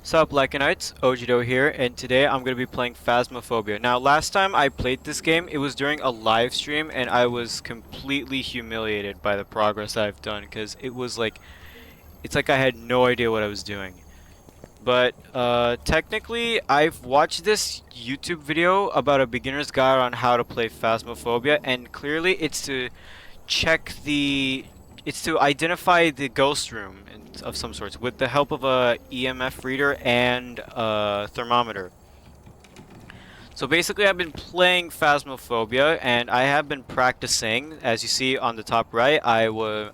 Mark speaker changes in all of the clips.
Speaker 1: Sup Lycanites, Ojido here, and today I'm going to be playing Phasmophobia. Now last time I played this game, it was during a live stream and I was completely humiliated by the progress I've done because it's like I had no idea what I was doing. But technically I've watched this YouTube video about a beginner's guide on how to play Phasmophobia, and clearly check the it's to identify the ghost room of some sorts with the help of a EMF reader and a thermometer. So basically I've been playing Phasmophobia and I have been practicing. As you see on the top right, I was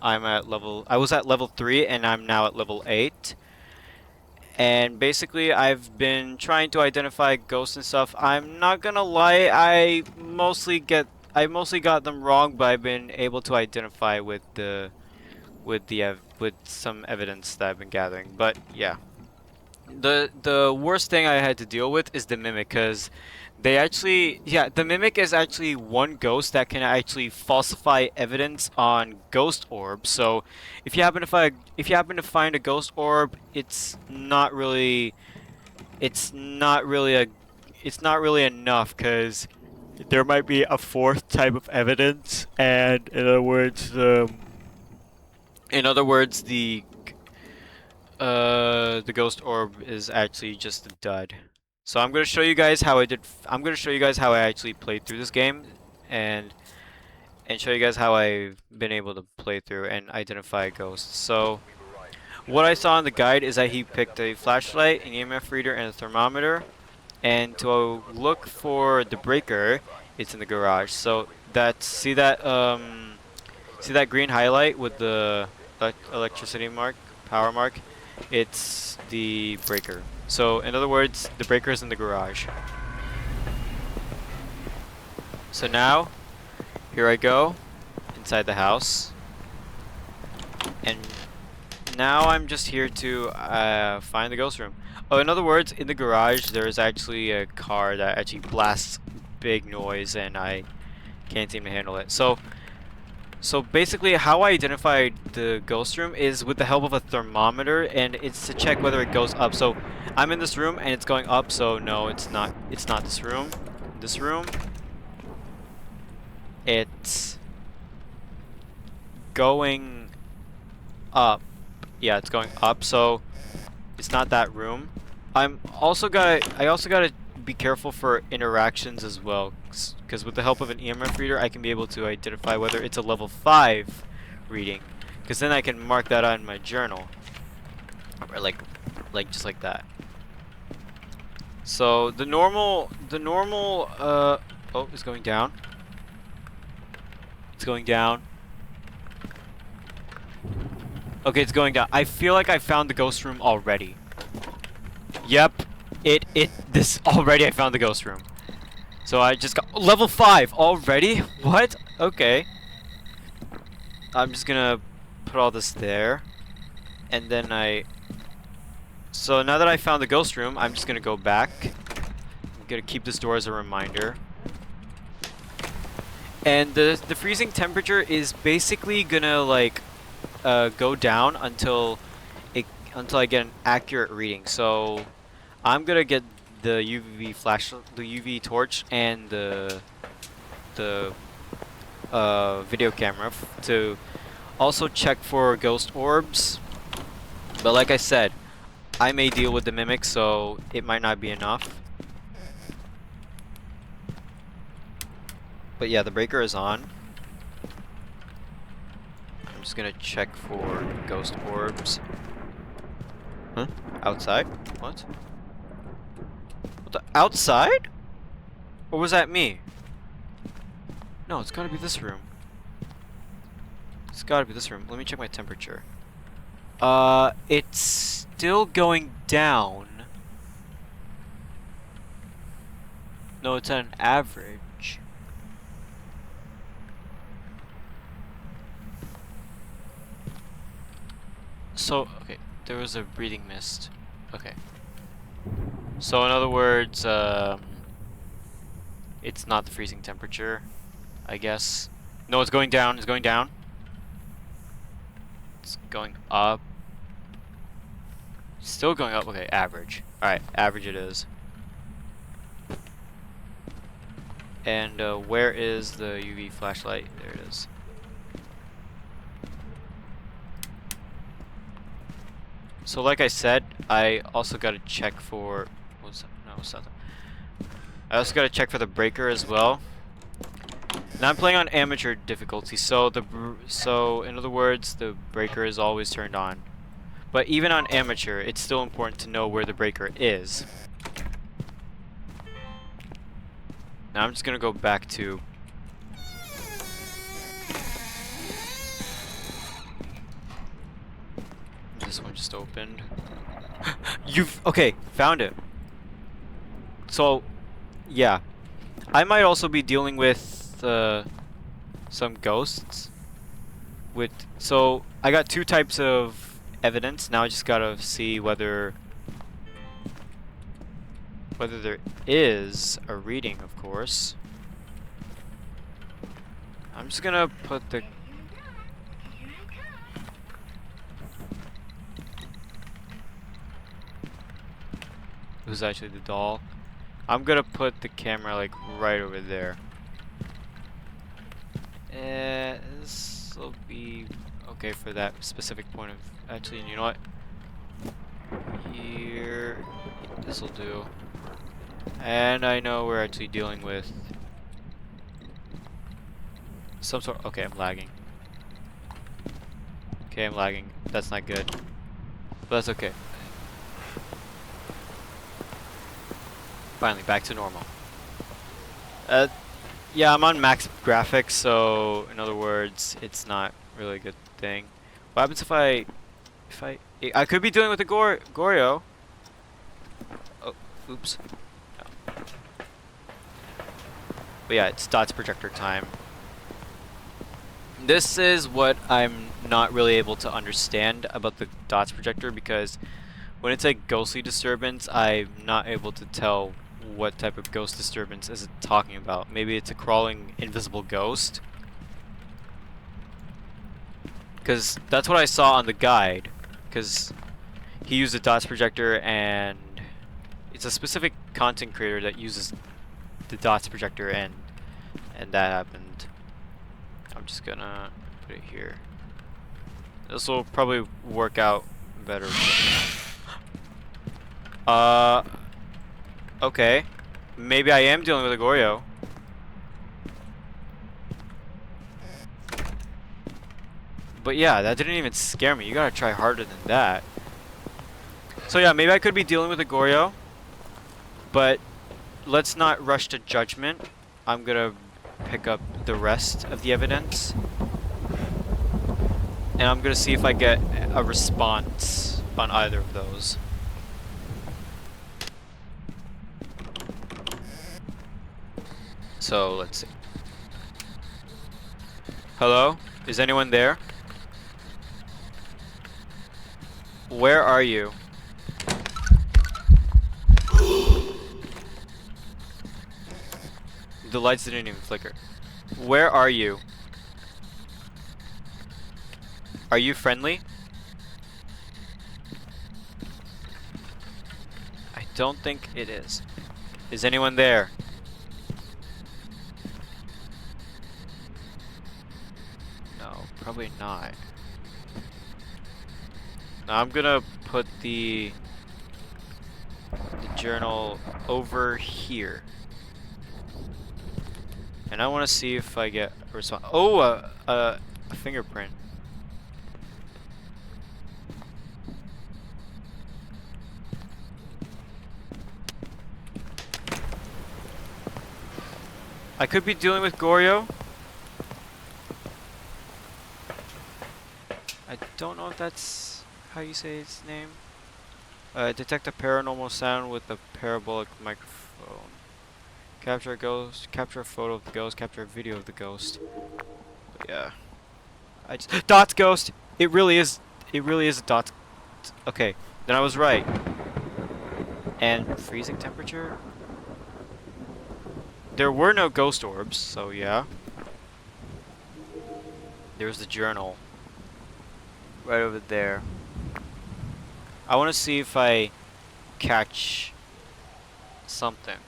Speaker 1: at level 3 and I'm now at level 8. And basically I've been trying to identify ghosts and stuff. I'm not gonna lie, I mostly got them wrong, but I've been able to identify with some evidence that I've been gathering. But yeah, the worst thing I had to deal with is the mimic, because the mimic is actually one ghost that can actually falsify evidence on ghost orbs. So if you happen to find a ghost orb, it's not really enough, because there might be a fourth type of evidence, and in other words, the ghost orb is actually just a dud. So I'm gonna show you guys how I'm gonna show you guys how I actually played through this game, and show you guys how I've been able to play through and identify ghosts. So what I saw in the guide is that he picked a flashlight, an EMF reader, and a thermometer. And to look for the breaker, it's in the garage. So see that green highlight with the electricity mark, power mark? It's the breaker. So in other words, the breaker is in the garage. So now, here I go, inside the house. And now I'm just here to find the ghost room. Oh, in other words, in the garage, there is actually a car that actually blasts big noise, and I can't seem to handle it. So basically, how I identified the ghost room is with the help of a thermometer, and it's to check whether it goes up. So I'm in this room, and it's going up. So no, it's not. It's not this room. This room. It's going up. Yeah, it's going up. So it's not that room. I also gotta be careful for interactions as well, because with the help of an EMF reader, I can be able to identify whether it's a level 5 reading, because then I can mark that on my journal, or like just like that. So the normal oh, it's going down. It's going down. Okay, it's going down. I feel like I found the ghost room already. Yep, this already I found the ghost room. So I just got level 5 already? What? Okay. I'm just gonna put all this there. And then so now that I found the ghost room, I'm just gonna go back. I'm gonna keep this door as a reminder. And the freezing temperature is basically gonna go down until I get an accurate reading. So I'm gonna get the UV torch, and the video camera to also check for ghost orbs. But like I said, I may deal with the mimic, so it might not be enough. But yeah, the breaker is on. I'm just gonna check for ghost orbs. Huh? Outside? What? What the? Outside? Or was that me? No, it's gotta be this room. It's gotta be this room. Let me check my temperature. It's still going down. No, it's at an average. So, okay, there was a breathing mist. Okay. So in other words, it's not the freezing temperature, I guess. No, it's going down. It's going down. It's going up. Still going up. Okay, average. Alright, average it is. And where is the UV flashlight? There it is. So like I said, I also got to check for... What's that? No, it's not that. I also got to check for the breaker as well. Now I'm playing on amateur difficulty, so in other words, the breaker is always turned on. But even on amateur, it's still important to know where the breaker is. Now I'm just gonna go back to... This one just opened. Okay, found it. So, yeah. I might also be dealing with some ghosts. So, I got two types of evidence. Now I just gotta see whether there is a reading, of course. I'm just gonna put the... It was actually the doll. I'm gonna put the camera like right over there. This will be okay for that specific point of... Actually, you know what? Here, this will do. And I know we're actually dealing with some sort... Okay, I'm lagging. Okay, I'm lagging. That's not good. But that's okay. Finally, back to normal. Yeah, I'm on max graphics, so in other words, it's not really a good thing. What happens if I could be dealing with a Goryo. Oh, oops. No. But yeah, it's dots projector time. This is what I'm not really able to understand about the dots projector, because when it's a ghostly disturbance, I'm not able to tell what type of ghost disturbance is it talking about. Maybe it's a crawling invisible ghost, because that's what I saw on the guide, because he used a dots projector, and it's a specific content creator that uses the dots projector, and that happened. I'm just gonna put it here. This will probably work out better. Okay. Maybe I am dealing with a Goryo. But yeah, that didn't even scare me. You gotta try harder than that. So yeah, maybe I could be dealing with a Goryo. But let's not rush to judgment. I'm gonna pick up the rest of the evidence. And I'm gonna see if I get a response on either of those. So, let's see. Hello? Is anyone there? Where are you? The lights didn't even flicker. Where are you? Are you friendly? I don't think it is. Is anyone there? No, probably not. Now I'm gonna put the journal over here. And I want to see if I get a response. Oh, a fingerprint. I could be dealing with Goryo. I don't know if that's how you say its name. Detect a paranormal sound with a parabolic microphone. Capture a ghost. Capture a photo of the ghost. Capture a video of the ghost. But yeah. I just dots ghost. It really is. It really is a dots. Okay, then I was right. And freezing temperature. There were no ghost orbs, so yeah. There's the journal. Right over there. I want to see if I catch something.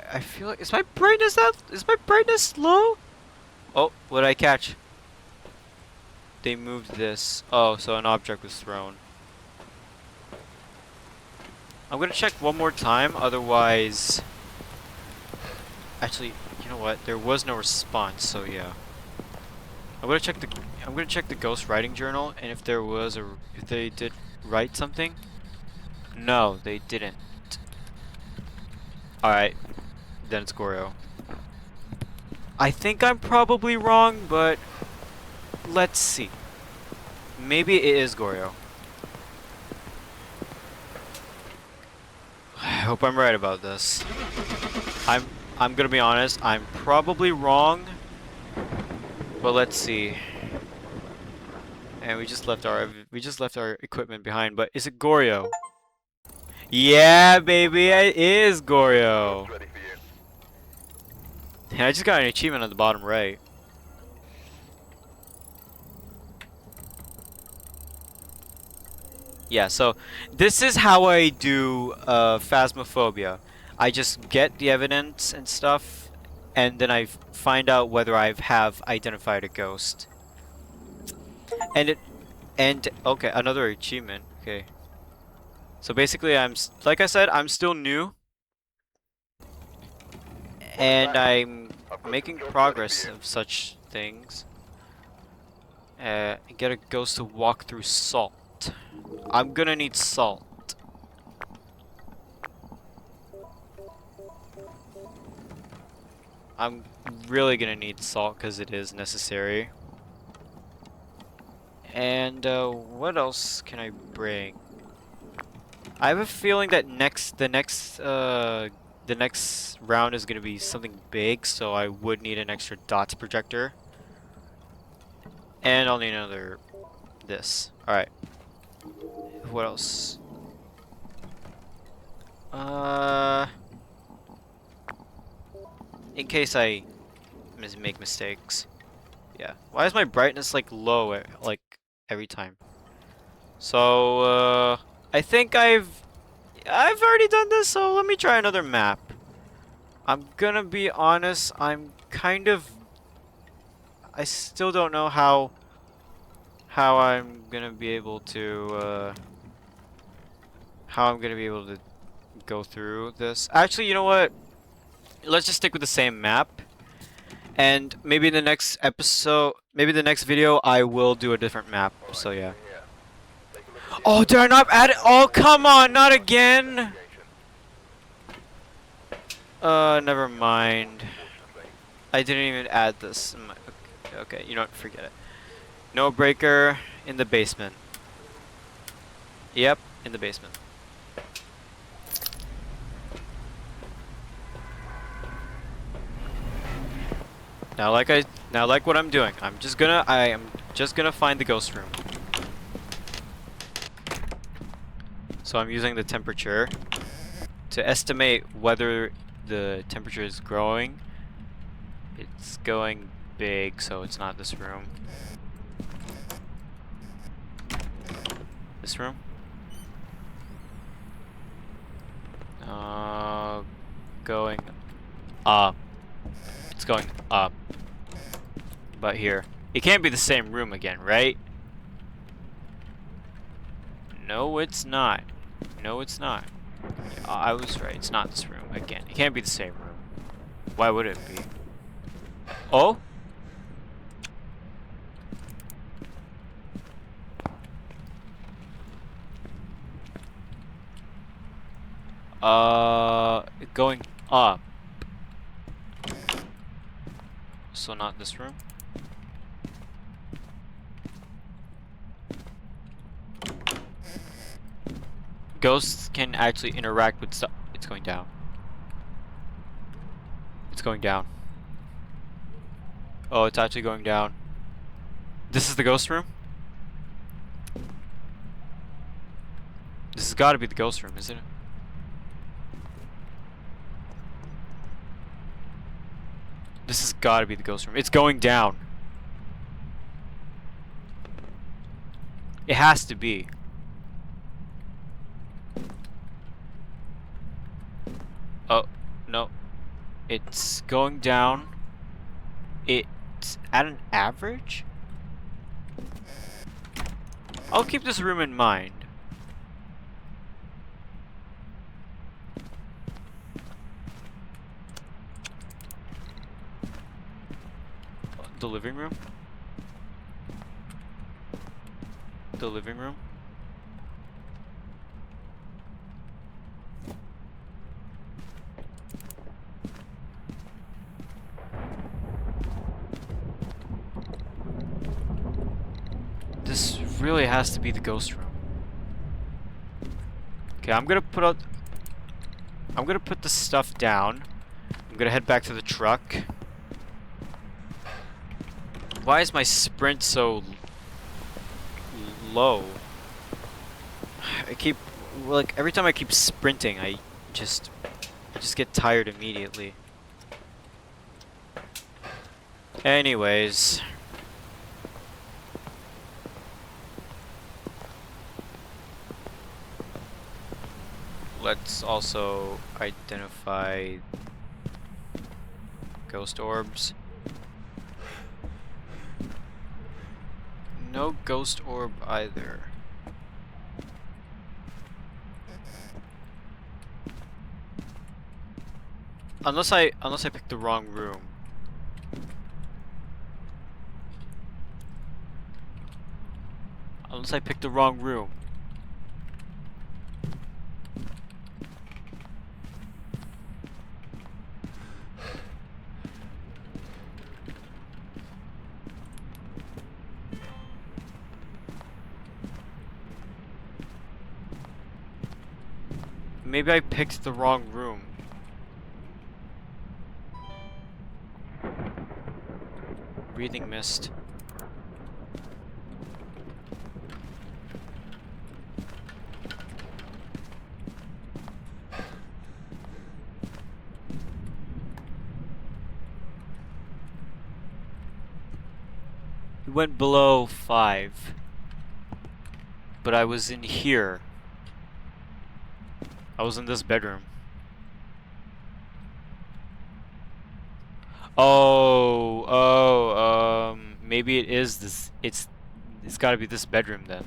Speaker 1: I feel like, is my brightness low? Oh, what did I catch? They moved this. Oh, so an object was thrown. I'm gonna check one more time, otherwise... Actually, you know what? There was no response, so yeah. I'm gonna check the ghost writing journal, and if they did write something. No, they didn't. Alright, then it's Goryo. I think I'm probably wrong, but let's see. Maybe it is Goryo. I hope I'm right about this. I'm gonna be honest, I'm probably wrong, but let's see. And we just left our equipment behind, but is it Goryo? Yeah, baby, it is Goryo. And I just got an achievement on the bottom right. Yeah, so this is how I do Phasmophobia. I just get the evidence and stuff, and then I find out whether I have identified a ghost. And okay, another achievement. Okay. So basically, like I said, I'm still new, and I'm making progress of such things. Get a ghost to walk through salt. I'm gonna need salt. I'm really gonna need salt because it is necessary. And what else can I bring? I have a feeling that the next round is gonna be something big, so I would need an extra dots projector. And I'll need another this. Alright. What else? In case I make mistakes. Yeah. Why is my brightness like low like every time? So I think I've already done this, so let me try another map. I'm gonna be honest, I still don't know how I'm gonna be able to go through this. Actually, you know what? Let's just stick with the same map. And maybe in the next episode, maybe the next video, I will do a different map. So yeah. Oh, did I not add it? Oh, come on, not again. Never mind. I didn't even add this. Okay, you know what? Forget it. No breaker in the basement. Yep, in the basement. Now like what I'm doing. I am just gonna find the ghost room. So I'm using the temperature to estimate whether the temperature is growing. It's going big, so it's not this room. This room? Going up. It's going up. But here. It can't be the same room again, right? No, it's not. No, it's not. I was right. It's not this room again. It can't be the same room. Why would it be? Oh? Going up. So not this room? Ghosts can actually interact with stuff. It's going down. It's going down. Oh, it's actually going down. This is the ghost room? This has got to be the ghost room, isn't it? This has got to be the ghost room. It's going down. It has to be. Oh, no. It's going down. It's at an average? I'll keep this room in mind. The living room? The living room? This really has to be the ghost room. Okay, I'm gonna put the stuff down. I'm gonna head back to the truck. Why is my sprint so low? Every time I keep sprinting, I just get tired immediately. Anyways. Let's also identify ghost orbs. No ghost orb either. Unless I picked the wrong room. Unless I picked the wrong room. Maybe I picked the wrong room. Breathing mist. We went below 5. But I was in here. I was in this bedroom. Maybe it is this. It's got to be this bedroom then.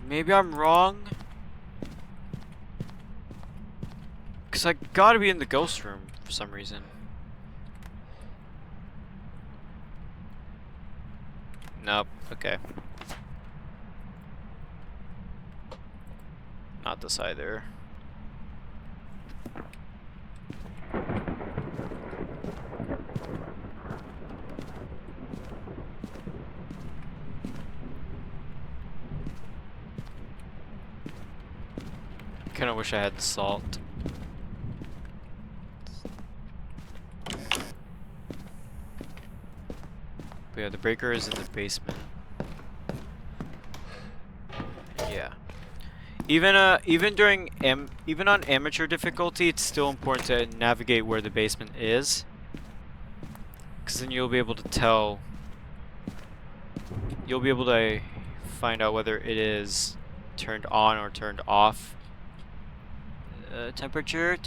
Speaker 1: Maybe I'm wrong. Cause I gotta be in the ghost room for some reason. Nope, okay. Not this either. Kinda wish I had the salt. But yeah, the breaker is in the basement. Yeah. Even on amateur difficulty, it's still important to navigate where the basement is, because then you'll be able to tell. You'll be able to find out whether it is turned on or turned off. Temperature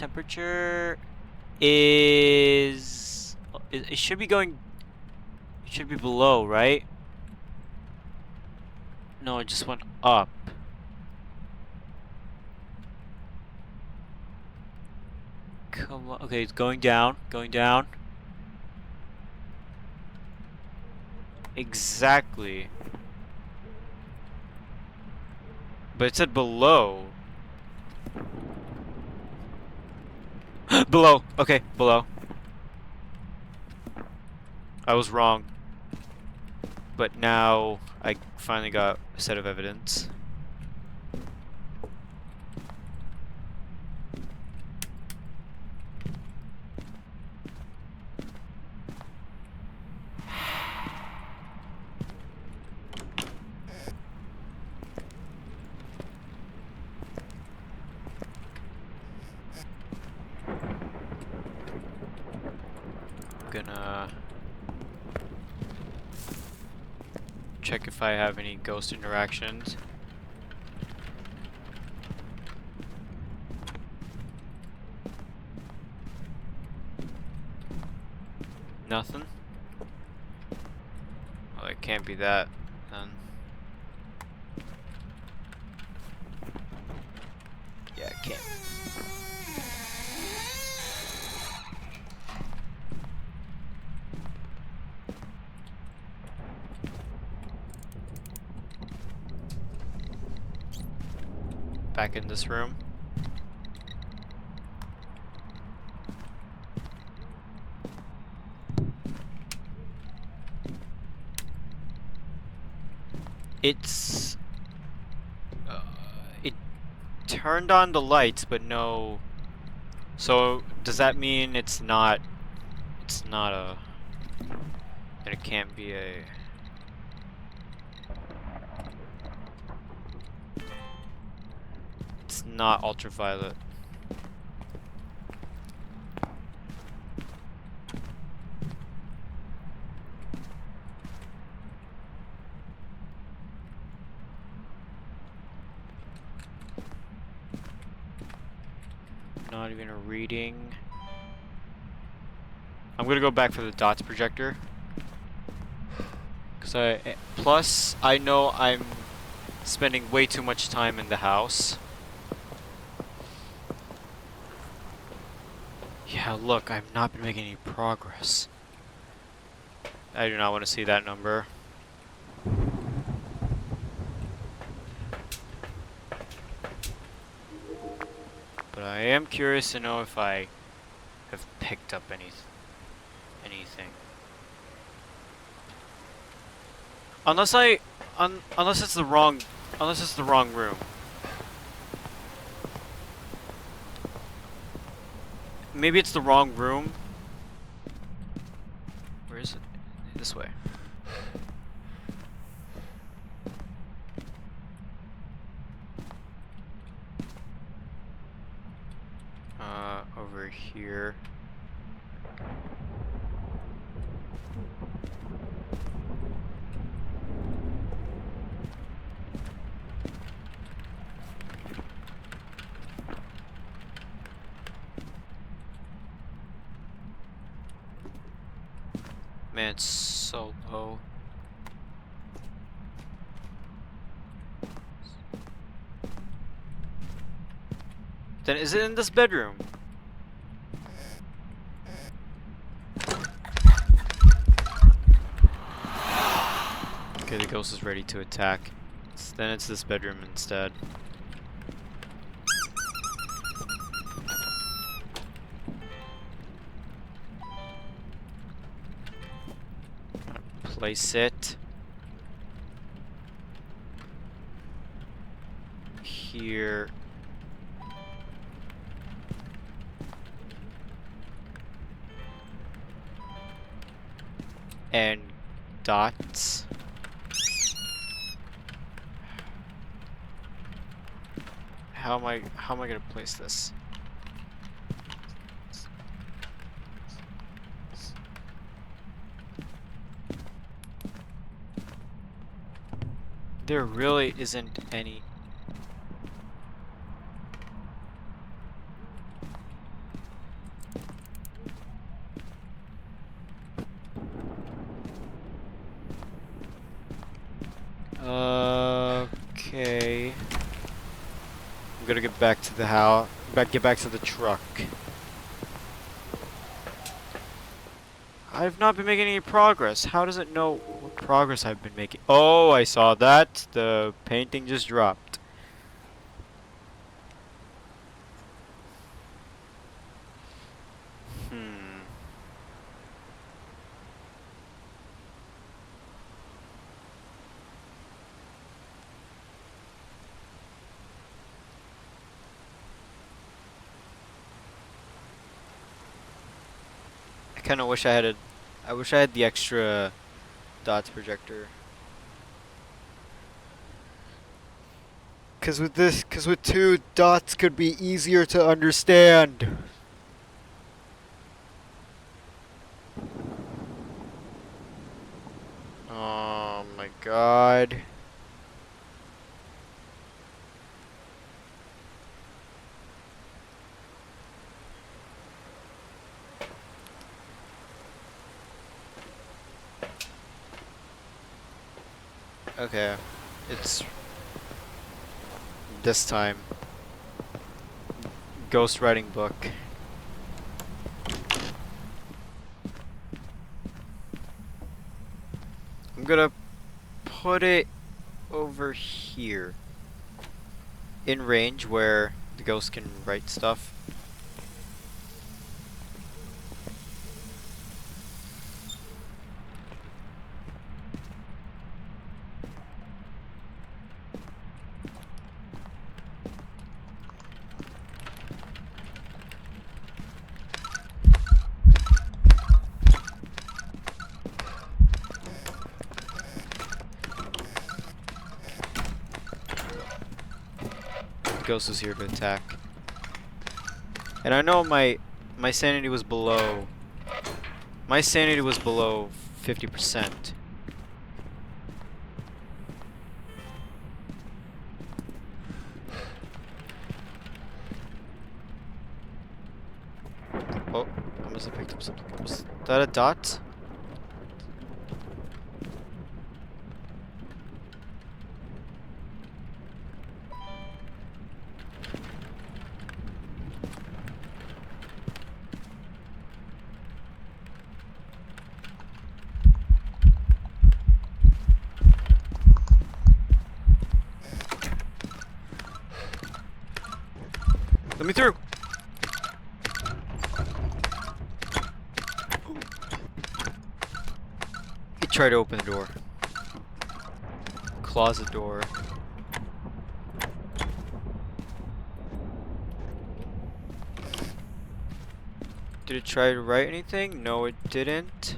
Speaker 1: is. It should be going. It should be below, right? No, it just went up. Come on. Okay, it's going down. Going down. Exactly. But it said below. Below. Okay, below. I was wrong. But now I finally got a set of evidence. Gonna check if I have any ghost interactions. Nothing? Well, it can't be that then. Yeah, it can't. Back in this room. It's it turned on the lights, but no. So does that mean it's not a, that it can't be a, it's not ultraviolet. Not even a reading. I'm gonna go back for the dots projector. Plus I know I'm spending way too much time in the house. Yeah, look, I've not been making any progress. I do not want to see that number. But I am curious to know if I have picked up anything. Unless unless it's the wrong room. Maybe it's the wrong room. Where is it? This way. Over here. Man, it's so low. Then is it in this bedroom? Okay, the ghost is ready to attack. Then it's this bedroom instead. Place it here. And dots. How am I gonna place this? There really isn't any. Okay. I'm gonna get back to the house. Get back to the truck. I've not been making any progress. How does it know what progress I've been making? Oh, I saw that. The painting just dropped. kind of wish I had a. I wish I had the extra dots projector. Cause with two dots could be easier to understand. Oh my god. Okay, it's this time. Ghostwriting book. I'm gonna put it over here. In range where the ghost can write stuff. The ghost is here to attack. And I know my sanity was below. My sanity was below 50%. Oh, I must have picked up something. Was that a dot? Let me through! He tried to open the door. Closet door. Did it try to write anything? No, it didn't.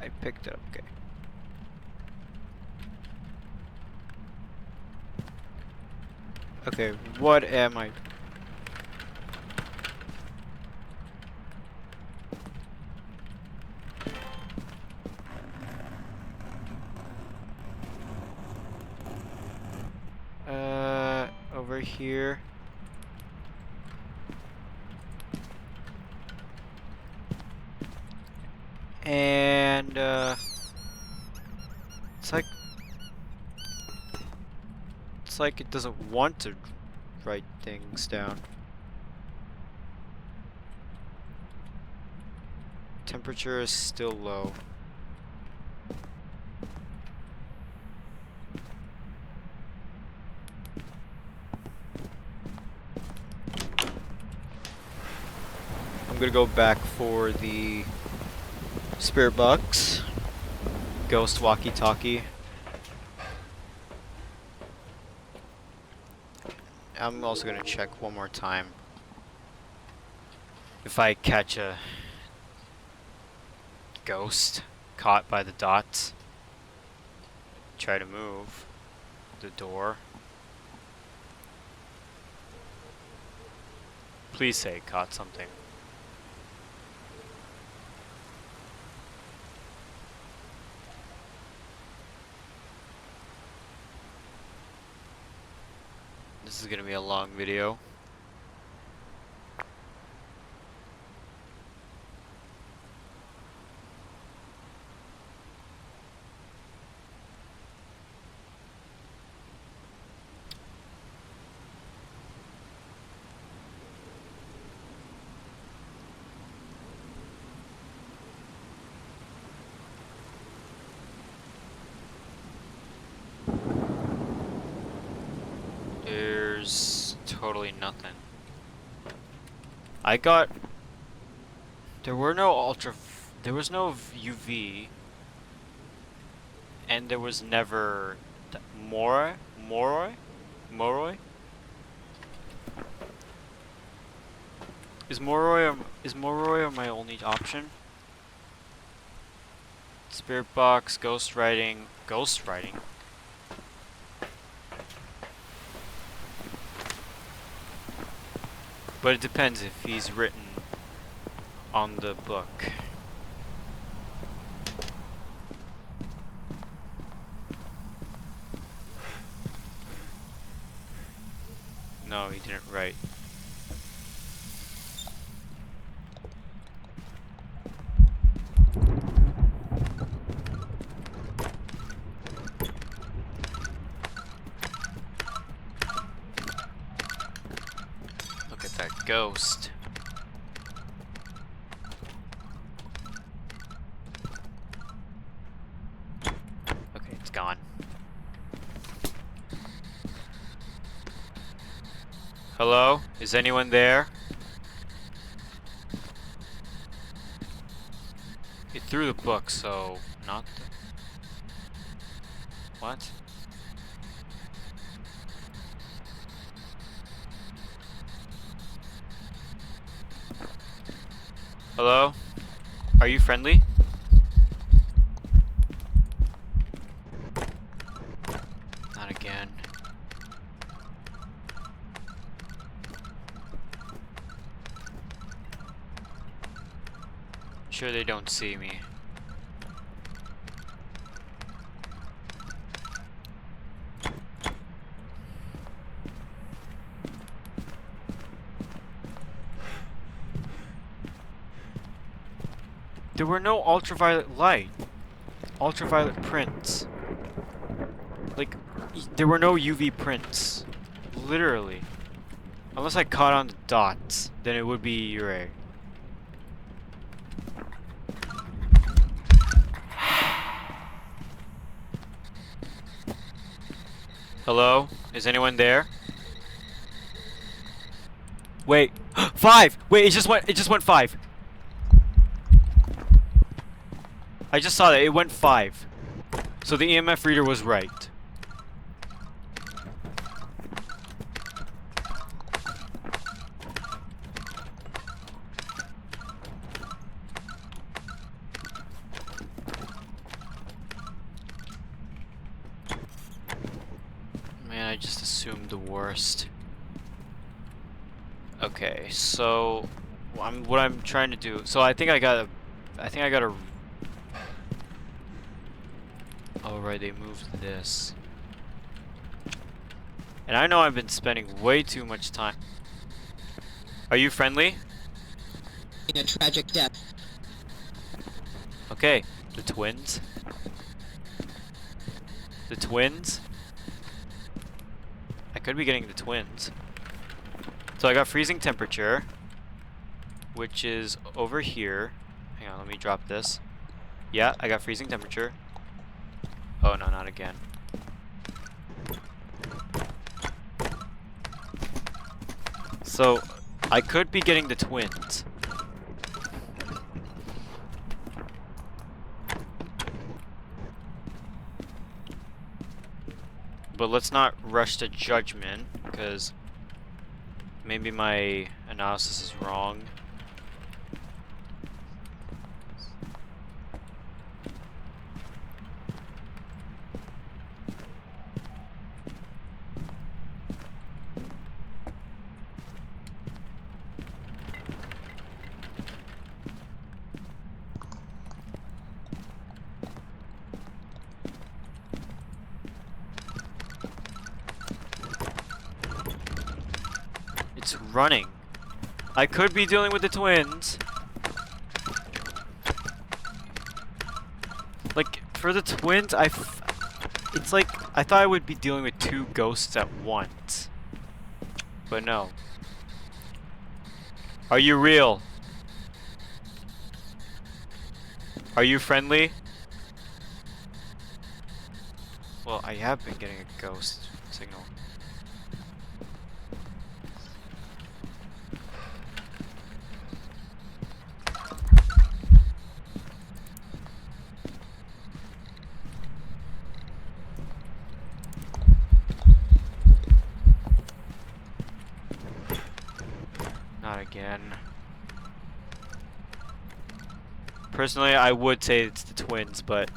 Speaker 1: I picked it up, okay. Okay, what am I? Over here. And, it's like it doesn't want to write things down. Temperature is still low. I'm gonna go back for the spirit box, ghost walkie-talkie. I'm also gonna check one more time if I catch a ghost caught by the dots. Try to move the door. Please say it caught something. This is gonna be a long video. There's totally nothing. There were no There was no UV, and there was never Moroi? Moroi? Is Moroi my only option? Spirit box, ghost writing. But it depends if he's written on the book. No, he didn't write. Look at that ghost. Okay, it's gone. Hello? Is anyone there? It threw the book, so not the... What? Hello? Are you friendly? Not again. Sure they don't see me. There were no ultraviolet light. Ultraviolet prints. Like, there were no UV prints. Literally. Unless I caught on the dots, then it would be Ure. Hello? Is anyone there? Wait. 5! Wait, it just went 5. I just saw that it went 5. So the EMF reader was right. Man, I just assumed the worst. Okay, so what I'm trying to do. So I think I got a. Oh right, they moved this. And I know I've been spending way too much time. Are you friendly?
Speaker 2: A tragic death.
Speaker 1: Okay, the twins. The twins? I could be getting the twins. So I got freezing temperature, which is over here. Hang on, let me drop this. Yeah, I got freezing temperature. Oh no, not again. So I could be getting the twins. But let's not rush to judgment, because maybe my analysis is wrong. It's running. I could be dealing with the twins. Like, for the twins, it's like, I thought I would be dealing with 2 ghosts at once. But no. Are you real? Are you friendly? Well, I have been getting a ghost signal. not again. Personally, I would say it's the twins, but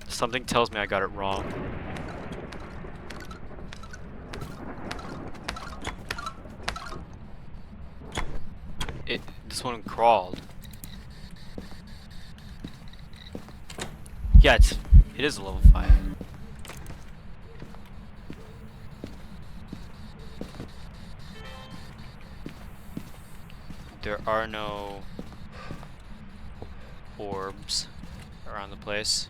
Speaker 1: something tells me I got it wrong. This one crawled. Yeah, it is a level 5. There are no orbs around the place.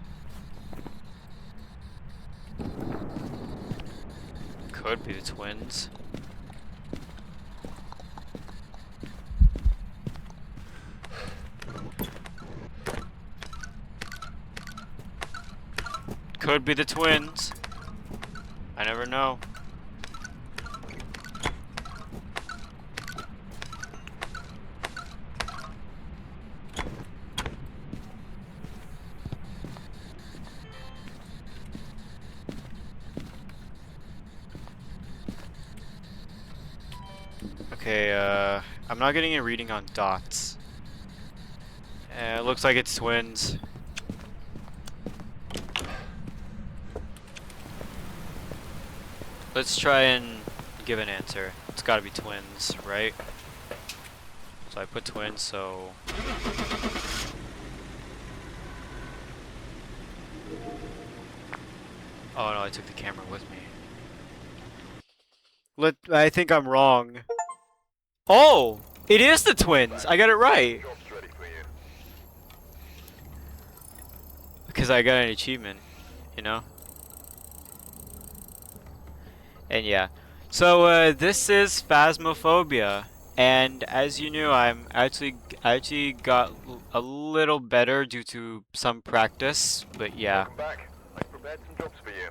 Speaker 1: Could be the twins. Could be the twins. I never know. Okay, I'm not getting a reading on dots. It looks like it's twins. Let's try and give an answer. It's gotta be twins, right? So I put twins, so... Oh no, I took the camera with me. I think I'm wrong. Oh! It is the twins! I got it right! Because I got an achievement, you know? And yeah. So, this is Phasmophobia. And as you knew, I actually got a little better due to some practice, but yeah.
Speaker 3: Welcome back. I prepared some jobs for you.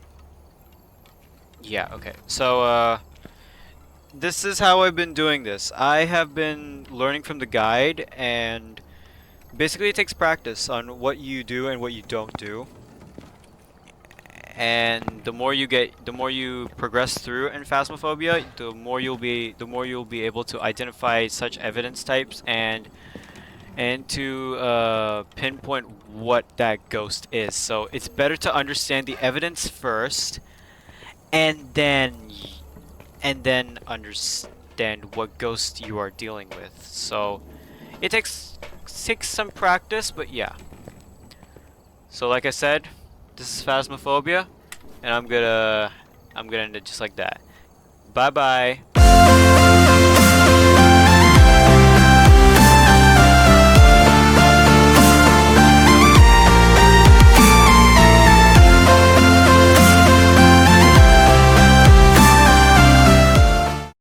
Speaker 1: Yeah, okay. So, this is how I've been doing this. I have been learning from the guide, and basically it takes practice on what you do and what you don't do. And the more you progress through in Phasmophobia, the more you'll be able to identify such evidence types and to pinpoint what that ghost is. So it's better to understand the evidence first, and then understand what ghost you are dealing with. So it takes some practice, but yeah. So like I said, this is Phasmophobia, and I'm gonna end it just like that. Bye bye.